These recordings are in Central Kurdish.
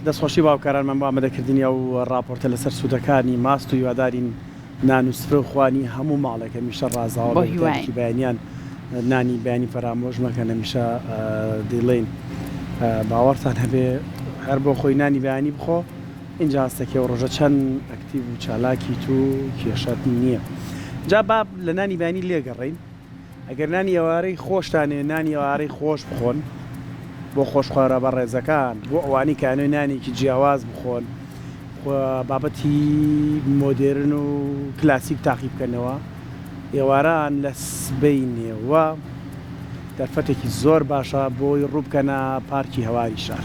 دەستخۆشی باوکارانمان بۆ ئامادەکردنی ئەو ڕاپۆرتە لەسەر سوودەکانی ماست و هیوادارین نان و سفرە و خوانی هەموو ماڵێکە میشە ڕازاوە بەکی بەیانیان نانی بەیانی فەرامۆژ مەکەن هەمیشە دەیڵێن باوەڕتان هەبێ هەر بۆ خۆی نانی بەیانی بخۆ اینجا هەستەکێ و ڕۆژە چەند ئەکتیڤ و چالاکی تو کێشەت نییە. جا با لە نانی بەیانی لێگەڕین ئەگەر نانی ئێوارەی خۆشتانێ نانی ئێوارەی خۆش بخۆن بۆ خۆشخوارە بە ڕێزەکان بۆ ئەوانی کانۆی نانێکی جیاواز بخۆن بابەتی مۆدێرن و کلاسیک تاقی بکەنەوە ئێواران لە سبەینێوە دەرفەتێکی زۆر باشە بۆی ڕووبکەنە پارکی هەواری شار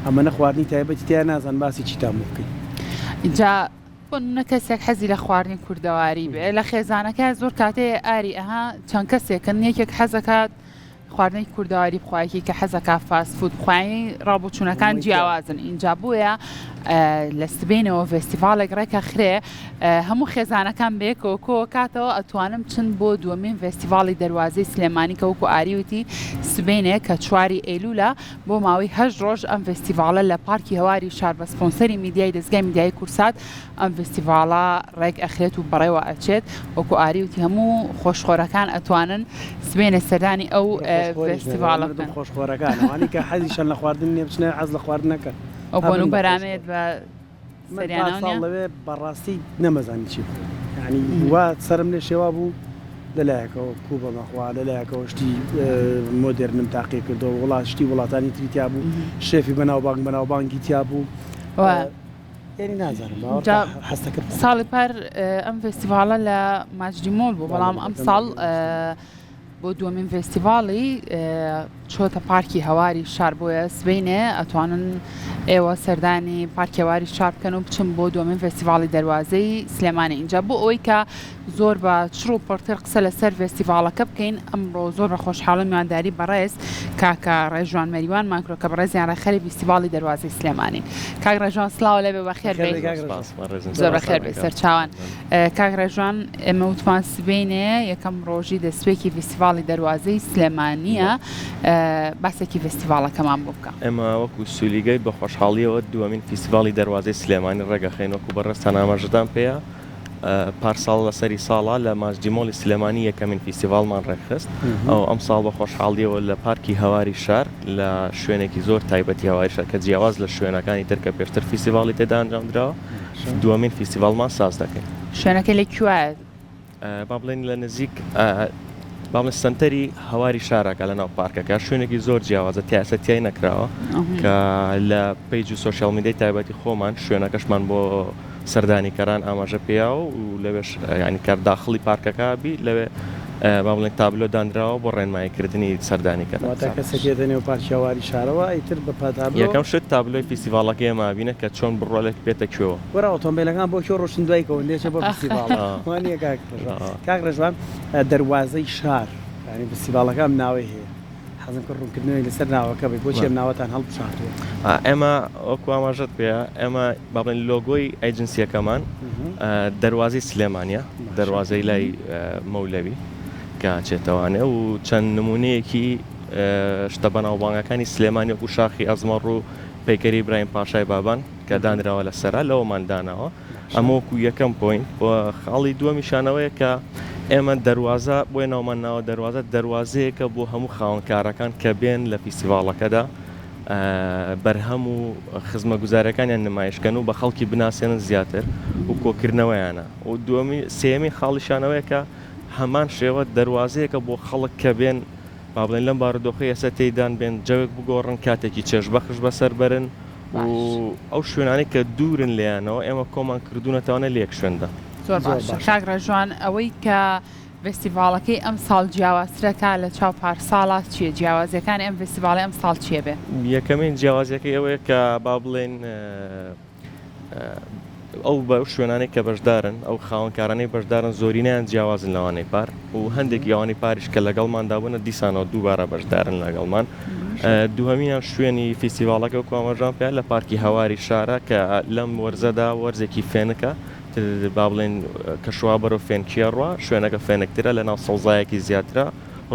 ئەمە نەخواردنی تایبەتی تیا نازان باسی چیتان بکەین. اینجا بۆ کەسێک حەزی لە خواردنی کوردەواری بێ لە خێزانەکە زۆر کاتێ ئاری ئەها چەند کەسێکن یەکێک حەزەکات خواردنی کوردەواری بخوایکی کە حەزەکە فاست فود بخوای ڕابوچوونەکان جیاوازن اینجا بووە لە سبەینەوە فێستیڤالێک ڕێکە خرێ هەموو خێزانەکان بێکەوە کاتەوە ئەتوانم چند بۆ دووەمین فێستیڤاڵی دەواازەی سلێمانی کە وەکو ئاریوتی سبەینێ کە 4 ئەیلولە بۆ ماوەی 8 ڕۆژ ئەم فێستیڤالە لە پارکی هەواری شار بە سپۆنسەری میدیای دەستگای میدیای کورسات ئەم فێستیڤالە ڕێک ئەخرێت و بەڕێوە ئەچێت وەکو ئاریوتی هەموو خۆشخۆرەکان ئەتوانن سبەینە سەردانی ئەو فێستیڤالە خۆشخۆرەکان ئەوانی کە حەزیشان لە خواردن نێ بچنە حەز لە خواردنەکە ئەو بۆن و بەرامێت بە لەوێ بەڕاستی نەمەزانی چی ینی وا سرم لێ شێوا بوو لەلایەکەوە کوو بەمەخوا لەلایەکەوە شتی مۆدررنم تاقی کردەوە وڵات شتی وڵاتانی تریتیا بوو شێفی بەناوبانگ بەناوبانگی تیا بوو ینی نازانم ساڵی پەر ئەم فێستیڤالە لە ماجدی مۆڵ بوو بەڵام ئەم ساڵ بۆ دووەمین فێستیڤاڵی چۆتە پارکی هەواری شار بۆیە سبەینێ ئەتوانن ئێوە سەردانی پارکی هەواری شار بکەن و بچن بۆ دووەمین فێستیڤاڵی دەواازەی سلێمانی اینجا بۆ ئەوەی کە زۆر بە چڕ و پڕتر قسە لەسەر فێستیڤاڵەکە بکەین ئەمڕۆ زۆر بە خۆشحاڵی میوانداری بەڕێز کاکە ڕێژوان مەریوان ماکرۆ کە بەڕێزیان ڕێخەری فێستیڤاڵی دەواازەی سلێمانی کاک ڕێژوان سڵاو لێبێ بەخێر زۆر بەخێر بێ سەرچاوان کاک ڕێژوان ئێمە وتمان سبەینێ یەکەم ڕۆژی دەستپێکی فێستیڤاڵی دەواازەی سلێمانیە باسێکی فێستیڤاڵەکەمان بۆ بکە ئێمە وەکو سولیگەی بە خۆشحاڵیەوە دووەمین فێستیڤاڵی دەواازەی سلێمانی ڕێگەخین وەکو بەڕێستان ئاماژەدان پێەیە پارساڵ لەسەری ساڵا لە ماجدی مۆڵی سلێمانی یەکەمین فێستیڤاڵمان ڕێکخست ئەو ئەم ساڵ بە خۆشحاڵیەوە لە پارکی هەواری شار لە شوێنێکی زۆر تایبەتی هەواری شار کە جیاواز لە شوێنەکانی ترکە پێشتر فێستیڤاڵی تێدا ئەنجامدراوە دووەمین فێستیڤاڵمان ساز دەکەین. شوێنەکە لەکوێیە؟ با بڵێن لە نزیک باڵێن سنتەری هەواری شارەکە لە ناو پارکەکە شوێنێکی زۆر جیاوازە تیاسەتیای نەکراوە کە لە پیج و سۆشیال میدیای تایبەتی خۆمان شوێنەکەشمان بۆ سەردانیکەران ئاماژە پێیاوە و لەوێش ینی کار داخڵی پارکەکە بی لەوێ با بڵێن تابلۆ دانراوە بۆ ڕێنماییکردنی سەردانیکەران کەسێکی دێنێ و پارکی هەواری شارەوە ئیتر بە پاتابلۆ یەکەم شت تابلۆی فێستیڤاڵەکە ئێمە بینە کە چۆن بڕۆلێک بێتە کوێوە وەرە ئۆتۆمبیلەکان بۆ کێ ڕۆشن دوایکەوە لێچە بۆ فێستیڤاڵ وانە کاک ڕێژوان دەواازەی شار ینی فێستیڤاڵەکەم ناوی هەیە حەزم کرد ڕوونکردنەوەی لەسەر ناوەکە بێت بۆچی ئەم ناوەتان هەڵبژاردووە ئێمە وەکو ئاماژەت پێە ئێمە با بڵێن لۆگۆی ئەیجنسیەکەمان دەواازەی سلێمانیە دەواازەی لای مەولەوی کە چێتەوانێ و چەند نمونەیەکی شتە بەناوبانگەکانی سلێمانی وەکو شاخی ئەزمەڕ و پەیکەری برایم پاشای بابان کە دانراوە لەسەرا لەوەمان داناوە ئەمە وەکو یەکەم پۆینت بۆ خاڵی دووەمیشانەوەیە کە ئێمە دەواازە بۆی ناومان ناوە دەواازەیەکە بۆ هەموو خاوەنکارەکان کە بێن لە فێستیڤاڵەکەدا بەرهەم و خزمە گوزارەکانیان نمایشکەن و بە خەڵکی بناسێنن زیاتر و کۆکردنەوەیانە و سێمی خاڵیشانەوەیە کە هەمان شێوە دەواازەیەکە بۆ خەڵک کە بێن با بڵێن لەم بارودۆخی ئێستا تێدان بێن جەوێک بگۆڕن کاتێکی چێژبەخش بەسەر بەرن و ئەو شوێنانی کە دوورن لێیانەوە ئێمە کۆمان کردوونەتەوانە لە یەک شوێندا. زۆر باشە کاک ڕێژوان ئەوەی کە فێستیڤاڵەکەی ئەم ساڵ جیاوازترەکە لە چاو پارساڵات چییە جیاوازیەکانی ئەم فێستیڤاڵی ئەم ساڵ چیە بێ؟ یەکەمین جیاوازیەکەی ئەوەیە کە با بڵێن ئەو بە شوێنانی کە بەشدارن ئەو خاوەنکارانەی بەشدارن زۆرینیان جیاوازن لەوانەی پار و هەندێک یاوانی پاریش کە لەگەڵماندا بوونە دیسانەوە دووبارە بەشدارن لەگەڵمان دووهەمینیان شوێنی فێستیڤاڵەکە و کۆمەژان پێیان لە پارکی هەواری شارە کە لەم وەرزەدا وەرزێکی فێنەکە با بڵێن کە شوا بەرەو فێنکیە ڕوا شوێنەکە فێنکترە لە ناو سەوزایەکی زیاترە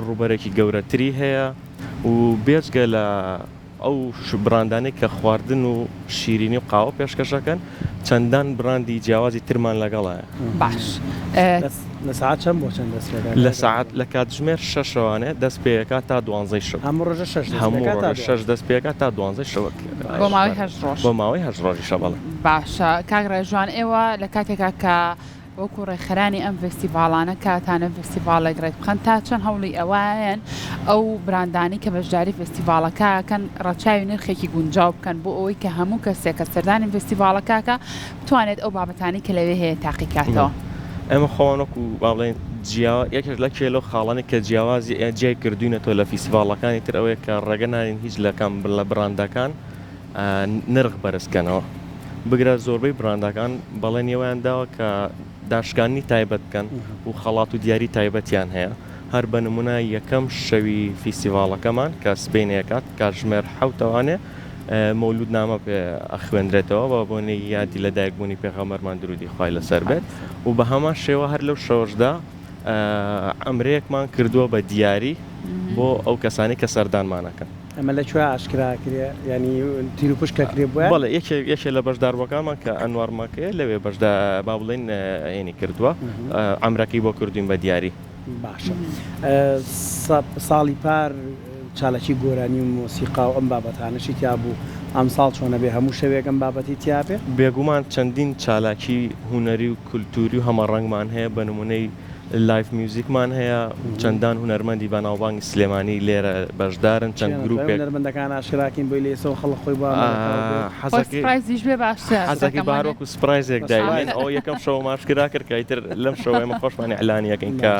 ڕووبەرێکی گەورەتری هەیە و بێجگە لە ئەو براندانەی کە خواردن و شیرینی و قاوە پێشکەشەکەن چەندان براندی جیاوازی ترمان لەگەڵایە. باش لە ساعات چەند بۆ چەند دەست لە ساعت لە کاتژمێر 6 دەست پێەکە تا 12 شەو هەموو ڕۆژە 6 هەموو 6 دەست پێەکە تا 12 شەوە بۆ ماوەی 8 ڕۆژ بۆ ماوەی 8 ڕۆژی شەبەڵە. باشە کاک ڕێژوان ئێوە لە کاتێکا کە وەکو ڕێکخەرانی ئەم فستیڤاڵانە کاتانە فستیڤاڵێک ڕێک بخەن تا چەند هەوڵی ئەوایەن ئەو براندانی کە بەشداری فستیڤاڵەکەکەن ڕەچاوی نرخێکی گونجاو بکەن بۆ ئەوەی کە هەموو کەسێک کە سەردانی فستیڤاڵەکەکە بتوانێت ئەو بابەتانی کە لەوێ هەیە تاقیکاتەوە. ئەمە خۆوانەکو باڵێن یەکێک لە کێلۆ خاڵانی کە جیاوازی جێ کردوینەوە لە فستیڤاڵەکانی تر ئەوەیە کە ڕێگە نارین هیچ لەکەم لە براندەکان نرخ بەرزکەنەوە. بگرە زۆربەی براندەکان بەڵێن ئێوەیان داوە کە داشکانی تایبەت بکەن و خەڵات و دیاری تایبەتیان هەیە. هەر بە نمونە یەکەم شەوی فستیڤاڵەکەمان کە سبەینەکات کاتژمێر 7 مەولود نامە پێ ئەخوێنرێتەوە بە بۆنی یادی لە دایکبوونی پێغەمبەرمان درودی خوای لەسەر بێت و بە هەمان شێوە هەر لەو شەوەشدا ئەمرەیەکمان کردووە بە دیاری بۆ ئەو کەسانی کە سەردانمانەکەن. ئەمە لەکوێ ئاشکراکرێ ینی تیر و پشکەکرێ بووە؟ بەڵێ یەکێ لە بەشداربووەکانمان کە ئەنوار ماکەیە لەوێ بەشدا با بڵێن ینی کردووە ئەمرەکەی بۆ کردوین بە دیاری. باشە ساڵی پار چالەکی گۆرانی و مۆسیقا و ئەم بابەتانەشی تیا بوو ئەم ساڵ چۆنە بێ هەموو شەوێکم بابەتی تیاپێ؟ بێگومان چەندین چالاکی هوەری و کولتوری و هەمە ڕنگمان هەیە بە نمونەی لایف میوزیکمان هەیە چەندان هونەرمەندی بە ناوبانگی سلێمانی لێرە بەشدارن چەند گروپێک هونەرمەندەکان ئاشکراکەین بۆی لێسەوە خەڵق خۆی بۆ حەزەکەی بێ باشتر حەزەکەی باروەکو سپرایزێک داوێن ئەو یەکەم شەو ماشکرا کرد کە ئیتر لەم شەوەمە خۆشمانی ئەلانیەکەین کە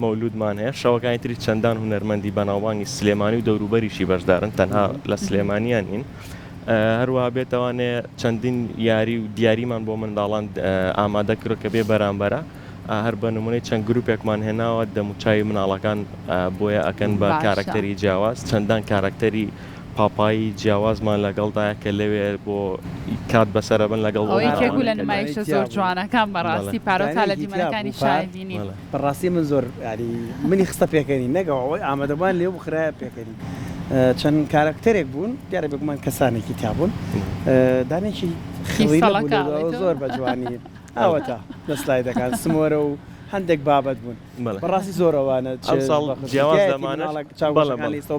مەولودمان هەیە شەوەکانی تری چەندان هونەرمەندی بە ناوبانگی سلێمانی و دەوروبەریشی بەشدارن تەنها لە سلێمانیان هین. هەروە بێتوانێ چەندین یاری و دیاریمان بۆ منداڵان ئامادە کرد کە بێ بەرامبەرە هەر بە نمونەی چەند گروپێکمان هێناوە دەموچای مناڵەکان بۆیە ئەکەن بە کارکتەری جیاواز چەندان کارکتەری پاپایی جیاوازمان لەگەڵدایە کە لەوێ بۆ کات بەسەرە بن لەگەڵ یەکێکو لە نمایشە زۆر جوانەکان بەڕاستی پارۆتا لە دیمەنەکانی شایدینی بەڕاستی من زۆر منی خستە پێکەنی نەگەڵەوەی ئامادەبان لێو بخرایە پێکەنی چەند کارکتەرێک بوون دیارە بگومان کەسانێکی تابوون دانێکی زۆر بە جوانی ئەوەتە دەسلای دەکات سمۆرە و هەندێک بابەت بوون بەڕاستی زۆرەوانە ساڵ جیاواز لەمانە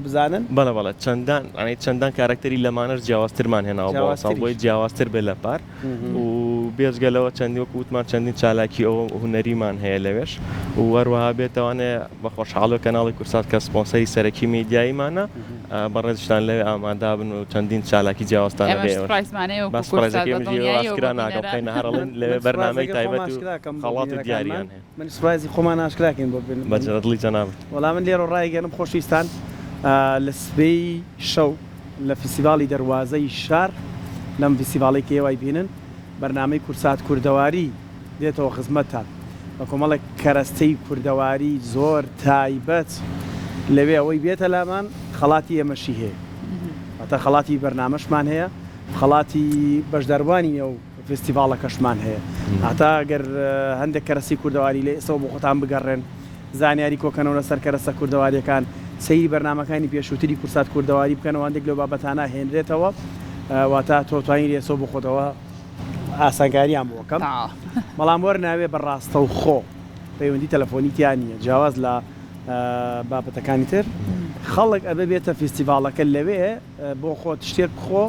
بزانن بەڵێ چەندان کارکتەری لەمانەش جیاوازترمان هێناوە بۆ ساڵ بۆی جیاوازتر بێ لە پار و بێزگەلەوە چەندی وەکو وتمان چەندین چالاکی ئەو هونەریمان هەیە لەوێش و وەروەها بێتوانێ بە خۆشحاڵە کەناڵی کورسات کە سپۆنسەری سەرەکی میدیاییمانە بەڕێزشتان لەوێ ئامادا بن و چەندین چالاکی جیاوازتانە ئاشکرا ناگەڵقینە هەرڵن لەوێ بەرنامەی تایبەت و خەڵات و دیاریان هەیە من سوپرایزی خۆمان ئاشکراکەین بۆ بەجەدڵی جەناب وەڵام من لێرە ڕایگەنم خۆشویستان لە سبەی شەو لە فستیڤاڵی دەروازەی شار لەم فستیڤاڵی کە ئێوای بینن بەرنامەی کورسات کوردەواری دێتەوە خزمەتتان بە کۆمەڵێک کەرەستەی کوردەواری زۆر تایبەت لەوێ ئەوەی بێتە لامان خەڵاتی ئێمەشی هەیە ئەتە خەڵاتی بەرنامەشمان هەیە خەڵاتی بەشداروانی ئەو فستیڤاڵەکەشمان هەیە هەتا ئەگەر هەندێک کەرەسی کوردەواری لێ ئێستا بۆ خۆتان بگەڕێن زانیاری کۆکەنەوە لەسەر کەرەسە کوردەواریەکان سەیری بەرنامەکانی پێشووتری کورسات کوردەواری بکەنەوە هەندێک لەو بابەتانە هێنرێتەوە واتە تۆتوانی لێسۆ بۆ خۆتەوە ئاسانکاریان بۆکەم بەڵام وەرناوێ بەڕاستە و خۆ پەیوەندی تەلەفۆنیتیان نییە جیاواز لە بابەتەکانی تر خەڵک ئەبێ بێتە فستیڤاڵەکە لەوێ بۆ خۆت شتێک بخۆ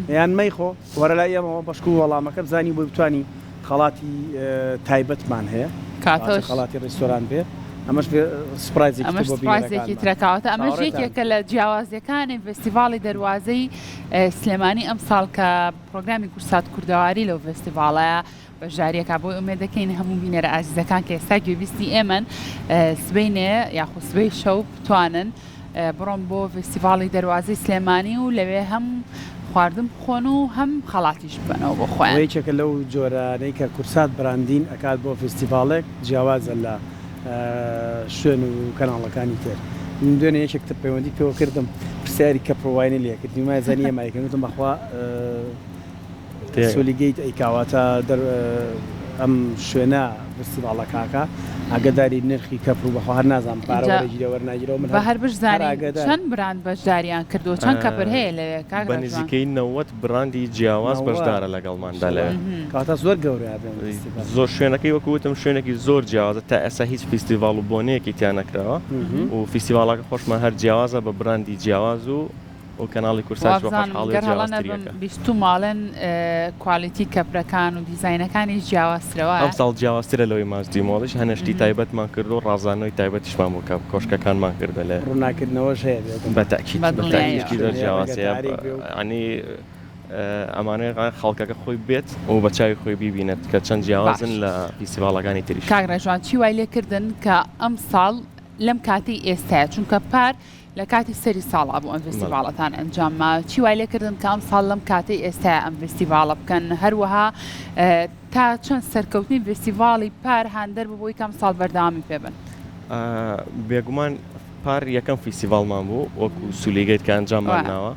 یان مەیخۆ وەرە لای ئێمەوە بەشکو وەڵامەکە بزانی بۆی بتوانی خەڵاتی تایبەتمان هەیە خەڵاتی ڕێستۆران بێ ئەمەش سپرایزێکی ترەکەواتە ئەمەش یەکێکە لە جیاوازیەکانی فستیڤاڵی دەروازەی سلێمانی ئەم ساڵ کە پرۆگرامی کورسات کوردەواری لەو فستیڤاڵەیە بەژاریەکە بۆی ئومێد دەکەین هەموو بینەرە ئازیزەکان کە ئێستا گوێبیستی ئێمن سبەینێ یاخۆ سبەی شەو بتوانن بڕۆن بۆ فستیڤاڵی دەروازەی سلێمانی و لەوێ هەم خواردن بخۆن و هەم خەڵاتیش بنەوە بۆ خۆیان یەکێکە لەو جۆرانەی کە کورسات براندین ئەکات بۆ فستیڤاڵێک جیاوازە لە شوێن و کەناڵەکانی تر دوێنێ یەکێکتر پەیوەندی پێوە کردم پرسیاری کە پڕواینی لێ کردی مای زانی ئەمایکردم بەخوا سۆلیگەیت ئەیکاواتە ئەم شوێنە فستیڤاڵە کاکە ئاگداری نرخی کەپر و بەخوا هەر نازانم پارەوەرەگیرە وەرناگیرەوە من بە هەر بشزانین چەند براند بەشداریان کردو چەند کەپر هەیە لەوێ کاک بە نزیکەی 90 براندی جیاواز بەشدارە لەگەڵماندا لەوێ کاتە زۆر گەورەیە زۆر شوێنەکەی وەکوتم شوێنێکی زۆر جیاوازە تا ئێستا هیچ فیستیڤاڵ و بۆنەیەکی تیان نەکراوە و فیستیڤاڵەکە خۆشمان هەر جیاوازە بە براندی جیاواز و کەناڵی کورساش بە خۆشحاڵی جیاوازترەکە بیست و ماڵن کوالیتی کەپرەکان و دیزاینەکانی جیاوازترەوە ئەم ساڵ جیاوازترە لەوەی مازدی مۆڵش هەنشتی تایبەتمان کرد و ڕازانەوەی تایبەتیشمان بۆ کۆشکەکانمان کردە لە ڕووناکردنەوەش هەیە بەتاکیدی زۆر جیاوازەیە ینی ئەمانەیە خەڵکەکە خۆی بێت و بە چاوی خۆی بیبینێت کە چەند جیاوازن لە فیستیڤاڵەکانی تریش. کاک ڕێژوان چی وای لێکردن کە ئەم ساڵ لەم کاتی ئێستاە چونکە پار لە کاتی سەری ساڵا بوو ئەم فستیڤاڵەتان ئەنجامما چی وای لێکردن کە ئەم ساڵ لەم کاتی ئێستا ئەم فستیڤاڵە بکەن هەروەها تا چەند سەرکەوتنی فستیڤاڵی پار هاندەر ببووی کەم ساڵ بەردەوامی پێبن. بێگومان پار یەکەم فیستیڤاڵمان بوو وەکو سولێگەیت کە ئەنجاممان ناوە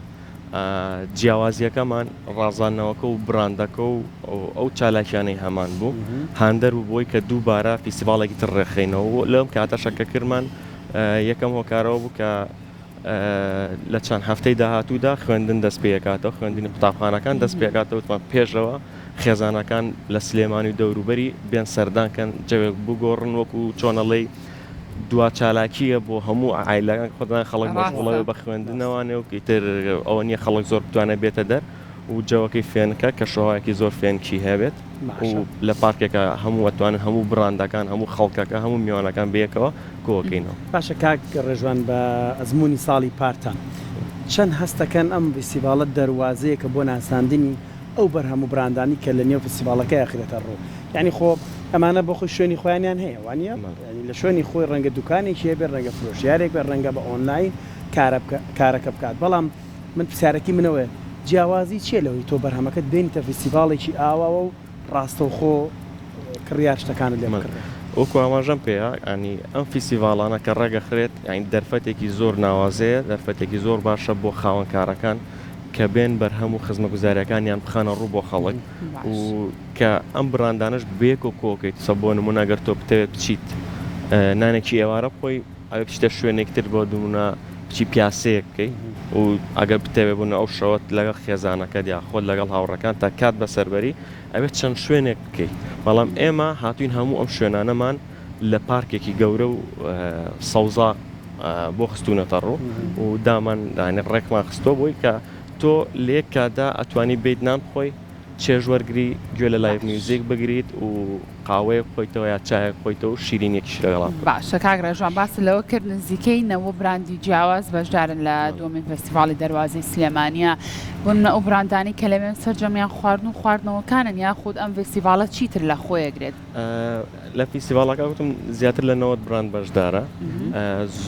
جیاوازیەکەمان ڕازانەوەکە و براندەکە و ئەو چالاکیانەی هەمان بوو هاندەر و بۆی کە دووبارە فیستیڤاڵێکی تر ڕێخینەوە لەم کاتە شەکەکردمان یەکەم هۆکارەوە بوو کە لە چەند هەفتەی داهاتوودا خوێندن دەست پێکاتەوە خوێندنی قوتابخانەکان دەست پێکاتەوەتمان پێشەوە خێزانەکان لە سلێمانی و دەوروبەری بێن سەردانکەن جەوێک بگۆڕن وەکو چۆنەڵەی دوا چالاکیە بۆ هەموو عایلەکان خۆدان خەڵک مەشغوڵەوە بە خوێندنەوەوانێ و ئیتر ئەوە نییە خەڵک زۆر بتوانێت بێتە دەر و جەوەکەی فێنەکە کە شەوایەکی زۆر فێنکی هەبێت و لە پارکێکە هەموو ئەتوانن هەموو براندەکان هەموو خەڵکەکە هەموو میوانەکان بەیەکەوە کۆکەینەوە. باشە کاک ڕێژوان بە ئەزمموی ساڵی پارتان چەند هەستەکەن ئەم فستیڤاڵە دەواازەیە کە بۆ ناساندنی ئەو بەرهەموو براندانی کە لە نێو فستیڤاڵەکە یاخرێتە ڕوو یعنی خۆ ئەمانە بۆ خۆی شوێنی خۆیانیان هەیە وانە لە شوێنی خۆی ڕەنگە دوکانێکی هەیە بێت ڕەنگە فرۆشیارێک بێت ڕەنگە بە ئۆنلاین کارەکە بکات بەڵام من پرسیارەکی منەوە جیاوازی چیە لەوەی تۆ بەرهەمەکەت بینیتە فستیڤاڵێکی ئاواوە و ڕاستەوخۆ کڕیار شتەکانت لێ بکرد. وەکو ئاماژەم پێەیە ئەنی ئەم فیستیڤاڵانە کە ڕێگەخرێت یانی دەرفەتێکی زۆر ناوازەیە دەرفەتێکی زۆر باشە بۆ خاوەنکارەکان کە بێن بەرهەم و خزمەتگوزاریەکانیان بخەنە ڕوو بۆ خەڵک و کە ئەم براندانش بێک و کۆکەیت سە بۆ نمونە ئەگەر تۆ بتەوێت بچیت نانێکی ئێوارە بخۆی ئەوێ بچیتە شوێنێکتر بۆ دوونە بچی پیاسەیە بکەیت و ئەگەر بتەوێت بوون ئەو شەوت لەگەڵ خێزانەکەت یا خۆت لەگەڵ هاوڕەکان تا کات بەسەربەری ئەوێت چەند شوێنێک بکەیت بەڵام ئێمە هاتوین هەموو ئەم شوێنانەمان لە پارکێکی گەورە و سەوزا بۆ خستونەتە ڕوو و دامان ڕێکمان خستۆ بووی کە تۆ لێک کادا ئەتوانی بیت نان بخۆی چێژ وەرگری گوێ لە لایڤ میوزیک بگریت و قاوەیە بخۆیتەوە یا چایەک بخۆیتەوە و شیرینێکیش لەگەڵا. باشە کاک ڕێژوان باس لەوە کرد نزیکەی 90 براندی جیاواز بەشدارن لە دومین فستیڤاڵی دەروازەی سلێمانیە بوون ئەو براندانی کە لەوێن سەرجەمیان خواردن و خواردنەوەکانن یاخود ئەم فستیڤاڵە چیتر لە خۆیەگرێت لە فستیڤاڵەکە وتم زیاتر لە 90 براند بەشدارە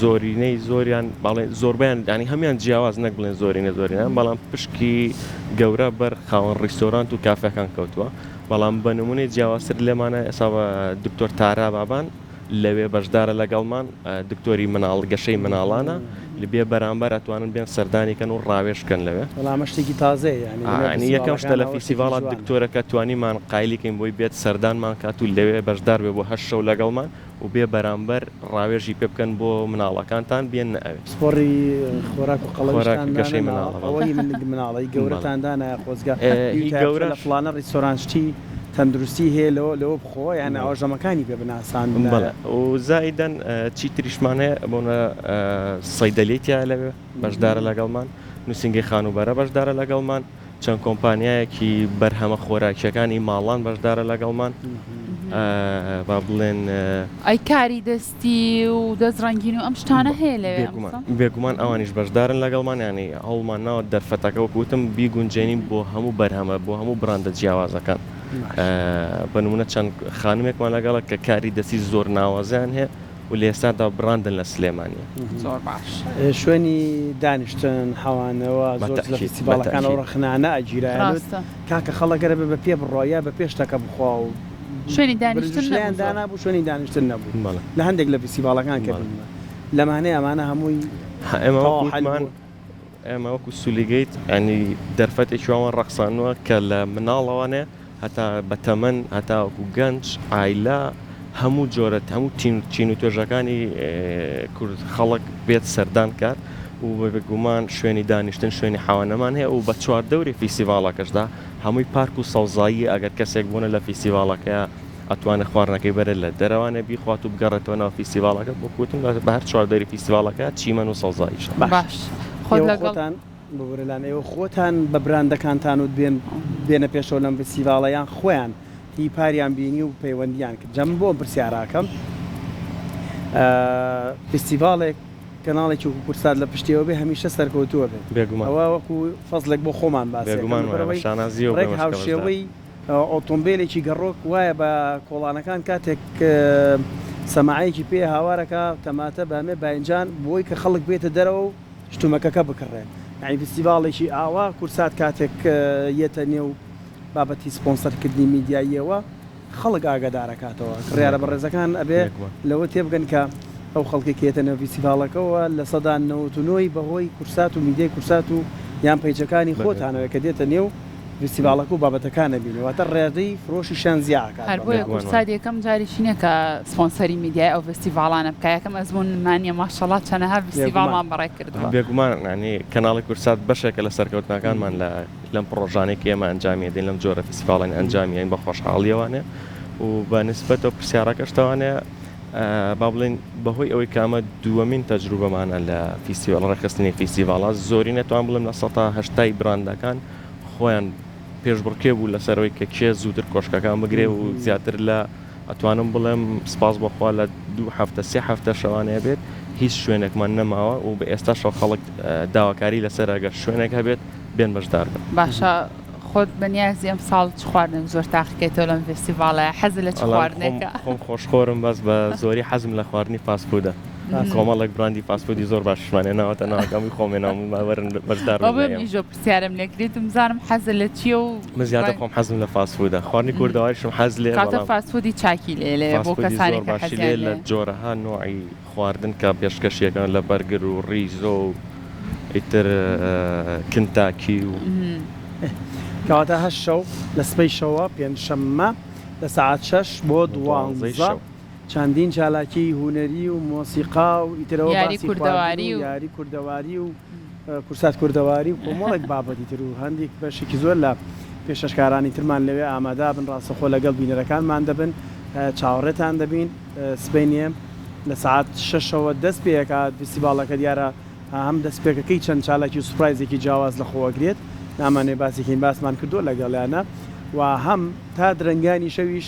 زۆرینەی زۆریان باڵێ زۆربیان ینی هەمیان جیاواز نەک بڵێن زۆرینەیان بەڵام پشکی گەورە بەر خاوەن ڕیستۆرانت و کافەکان کەوتووە بەڵام بە نمونەی جیاوازتر لێمانە ئێستا بە دکتۆر تارا بابان لەوێ بەشدارە لەگەڵمان دکتۆری مناڵ گەشەی مناڵانە لەبێ بەرامبەر ئەتوانن بێن سەردانیکەن و ڕاوێشکەن لەوێ بەڵام شتێکی تازەیە ینی یەکەم شتە لە فستیڤاڵات دکتۆرەکە توانیمان قایلیکەین بۆی بێت سەردانمان کات و لەوێ بەشدار بێ بۆ 8 شەو لەگەڵمان و بێ بەرامبەر ڕاوێژی پێ بکەن بۆ مناڵەکانتان بێن نەوێ سپۆڕی خۆراک و گەشەی مناڵەوەی مناڵی گەورەتاندانە خۆزگا گەورە لە فلانە ڕیستۆرانشتی تەندروستی هەیە لەوە بخۆ یان ئاژەمەکانی پێ بناسان و زائیدەن چی تریشمانەیە بۆنە سەیدەلێتیا لەوێ بەشدارە لەگەڵمان نووسنگی خانوبەرە بەشدارە لەگەڵمان چەند کۆمپانیایەکی بەرهەمە خۆراکیەکانی ماڵان بەشدارە لەگەڵمان با بڵێن ئەی کاری دەستی و دەستڕەنگین و ئەم شتانە هەیە لەوێ بێگومان ئەوانیش بەشدارن لەگەڵمان ینی هەوڵمان ناوە دەرفەتەکە وەکوتم بیگونجێنین بۆ هەموو بەرهەمە بۆ هەموو براندە جیاوازەکان بە نمونە چەند خانومێکمان لەگەڵە کە کاری دەستی زۆر ناوازیان هەیە و لە ئێستادا براندن لە سلێمانیە زۆر باش شوێنی دانیشتن حەوانەوە زۆر لە فستیڤاڵەکان ئەو ڕەخنانە ئەجیرایەت کاکە خەڵەکەرە بە پێ بڕۆیە بە پێشتەکە بخوا و شوێنی دانیشتن دانابوو شوێنی دانیشتن نەبوو لە هەندێک لە فستیڤاڵەکان کردن لەمانەیە ئەمانە هەمووی ئێمە وەکو سولێگەیت ینی دەرفەتێکیوان ڕەقسانوە کە لە مناڵەوانێ هەتا بە تەمەن هەتا وەکو گەنج ئایلا هەموو جۆرە هەموو چین و توێژەکانی کورد خەڵک بێت سەردان کات و بێگومان شوێنی دانیشتن شوێنی حاوانەمان هەیە و بە چواردەوری فیسیڤاڵەکەشدا هەمووی پارک و سەوزایی ئەگەر کەسێک بوونە لە فیسیڤاڵەکە ئەتوانێت خواردنەکەی بەرە لە دەرەوانە بیخوات و بگەڕێتەوەنەوە فیسیڤاڵەکە بۆ کوتن بە هەر چواردەری فیسیڤاڵەکە چیمەن و سەوزاییش باش خۆت لەگەڵ بەورلان ئێوە خۆتان بە براندەکانتان و بێنە پێشەوە لەم فیسیڤاڵەیان خۆیان هی پاریان بینی و پەیوەندیان کرد جەم بۆ پرسیاراکەم فیسیڤاڵێک کەناڵێکی و کورسات لە پشتیەوە بێ هەمیشە سەرکەوتووە بێت ئەوە وەکو فەزلێک بۆ خۆمان باسێک هاوشێوەی ئۆتۆمبیلێکی گەڕۆک وایە بە کۆڵانەکان کاتێک سەماعەیەکی پێ هاوارەکە تەماتە بەمێ باینجان بۆی کە خەڵک بێتە دەرەوە و شتومەکەکە بکڕێن یعنی فیستیڤاڵێکی ئاوا کورسات کاتێک یەتە نێو بابەتی سپۆنسەرکردنی میدیاییەوە خەڵک ئاگادارەکاتەوە کڕیارە بەڕێزەکان ئەبێ لەوە تێبگەن کە ئەو خەڵکێکێتە نێو فیستیڤاڵەکەەوە لە سەدان 99 بەهۆی کورسات و میدیای کورسات و یان پەیجەکانی خۆتانەوە کە دێتە نێو فیستیڤاڵەکە و بابەتەکانە بینەوەتە ڕێدەی فرۆشیشان زیاکات هەر بۆیە کورسات یەکەم جاریشینە کە سپۆنسەری میدیای ئەو فیستیڤاڵانە بکە یەکەم ئەزمونمانیە ماشەڵڵا چەندەها فیستیڤاڵمان بەڕێ کردووە بێگومان ینی کەناڵی کورسات بەشێکە لە سەرکەوتنەکانمان لەم پڕۆژانێکی ئێمە ئەنجامی دێن لەم جۆرە فیستیڤاڵانی ئەنجامیین بە خۆشحاڵیەوانێ و بە نسبەتەوە پرسیارەکەشتەوانەیە با بڵێن بەهۆی ئەوەی کامە دووەمین تەجروبەمانە لە فیستیڤاڵ ڕێکخستنی فیستیڤاڵە زۆری نەتوان بڵێم لە 180 براندەکان خۆیان پێشبڕکێ بوو لەسەرەوەی کە کێ زووتر کۆشکەکان بگرێ و زیاتر لە ئەتوانم بڵێم سپاس بەخوا لە 2 هەفتە 3 هەفتە شەوانەیە بێت هیچ شوێنێکمان نەماوە و بە ئێستا شەو خەڵک داواکاری لەسەر ئەگەر شوێنێک هەبێت بێن بەشدار بن باشە خۆت بەنیازی ئەم ساڵ چ خواردنێک زۆر تاقیکەیتەوە لەم فێستیڤاڵە حەز لە چ خواردنێکە خۆم خۆشخۆرم بەس بە زۆری حەزم لە خواردنی فاستفودە کۆمەڵێک براندی فاستفودی زۆر باشمانێناوەتە ناوەکەمی خۆمێنام و ماوەرن بەشدار میژۆ پرسیارم لێکریتم زانم حەز لە چیە و مزیاتە خۆم حەزم لە فاستفودە خواردنی کوردەوەریشم حەز لێ کاتە فاستفودی چاکی لێ بۆ کەسانی کە حەزیان لە جۆرەها نوعی خواردن کە پێشکەشیەکان لە بەرگر و ڕیزۆ و ئیتر کنتاکی و کەواتە هەشت شەو لە سبەی شەوە پێنجشەممە لە سەعات 6 بۆ 12 چەندین چالاکی هونەری و مۆسیقا و ئیترەوە یاری کوردەواری و یاری کوردەواری و کورسات کوردەواری و کۆمەڵێک بابەتی تر و هەندێک بەشێکی زۆر لە پێشەشکارانی ترمان لەوێ ئامادا بن ڕاستەخۆ لەگەڵ بینەرەکانمان دەبن چاوەڕێتان دەبین سبەی نیە لە سەعات 6ەوە دەست پێکات فیستیڤاڵەکە دیارە هەم دەست پێکەکەی چەند چالاکی و سوپرایزێکی جیاواز لە خۆوەگرێت نامانێ باسێکین باسمان کردووە لەگەڵیانە و هەم تا درەنگانی شەویش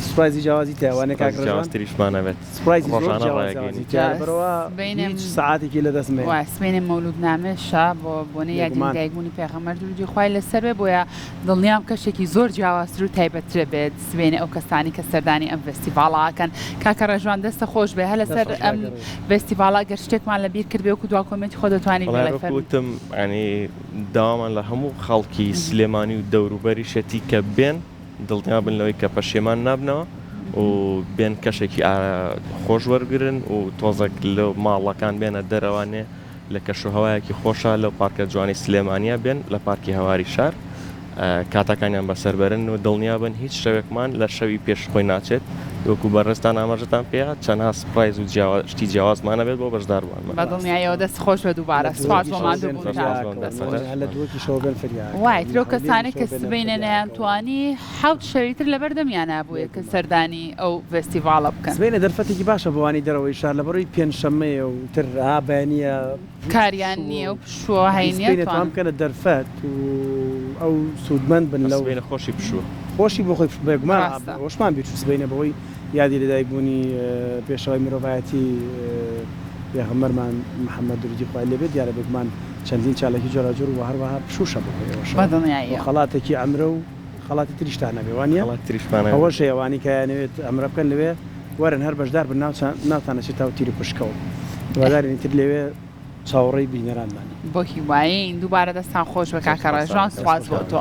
سوپرایزی جیاوازی تێوانێ کاکڕێژوانتریشمانەوێت سوپرایزی سعاتێکی لە دەستمێ سبینێ مەولودنامێشە بۆنە یادیدایکبوونی پێغەمبەر درودی خوای لەسەر بێ بۆیە دڵنیام کەشێکی زۆر جیاوازتر و تایبەترە بێت سبینێ ئەو کەسانی کە سەردانی ئەم فێستیڤاڵاکەن کاکە ڕێژوان دەستە خۆش بێ هە لەسەر ئەم فێستیڤاڵا گەر شتێکمان لەبیر کردبێ و دوا کۆمنتی خۆ دەتوانین وتم ینی داوامان لە هەموو خەڵکی سلێمانی و دەوروبەری شەتی کە بێن دڵنیا بن لەوەی کە پەشێمان نابنەوە و بێن کەشێکی خۆش وەرگرن و تۆزێک لە ماڵەکان بێنە دەرەوانێ لە کەشوهەوایەکی خۆشە لەو پارکە جوانی سلێمانیا بێن لە پارکی هەواری شار کاتەکانیان بەسەربەرن و دڵنیا بن هیچ شەوێکمان لە شەوی پێش خۆی ناچێت وەکو بەڕێستان ئاماژەتان پێەیە چەندها سپرایز و شتی جیاوازمانە بێت بۆ بەشداربووان بە دڵنیایەوە دەست خۆش بە دووبارە سوپاس بۆمان وای ترۆ کەسانێک کە سبەینە نەیانتوانی حەوت شەویتر لەبەردەمیانە بووە کە سەردانی ئەو فێستیڤاڵە بکەن سبەینە دەرفەتێکی باشە بۆوانی دەرەوەی شار لەبەڕۆی پێنجشەممەیە و تر بەیانە کاریان نییە و پشووە هەینێتوان بکەنە دەرفەت و ئەو سوودمەند بن لەو خۆشی پشووە خۆشی بۆ خۆی بێگومان ڕۆژمان بیر سبەینە بەوەی یادی لەدایکبوونی پێشەوەی مرۆڤایەتی پێغەمبەرمان محەممەد درودی خوای لێبێت دیارە بێگومان چەندین چالاکی جۆراجۆر و هەروەها پشوشە بۆ خەڵاتێکی ئەمرە و خەڵاتی تریشتانە بێوانە ئەوە شێوانی کە یانەوێت ئەمرە بکەن لەوێ وەرن هەر بەشدار بن ناوتانەچێت تا و تیری پشکەوە وەدارێنی تر لەوێ چاوەڕێی بینەرانمانی بۆ هیوایی دووبارە دەستان خۆش بە کاکە ڕێژوان سواز بۆ تۆ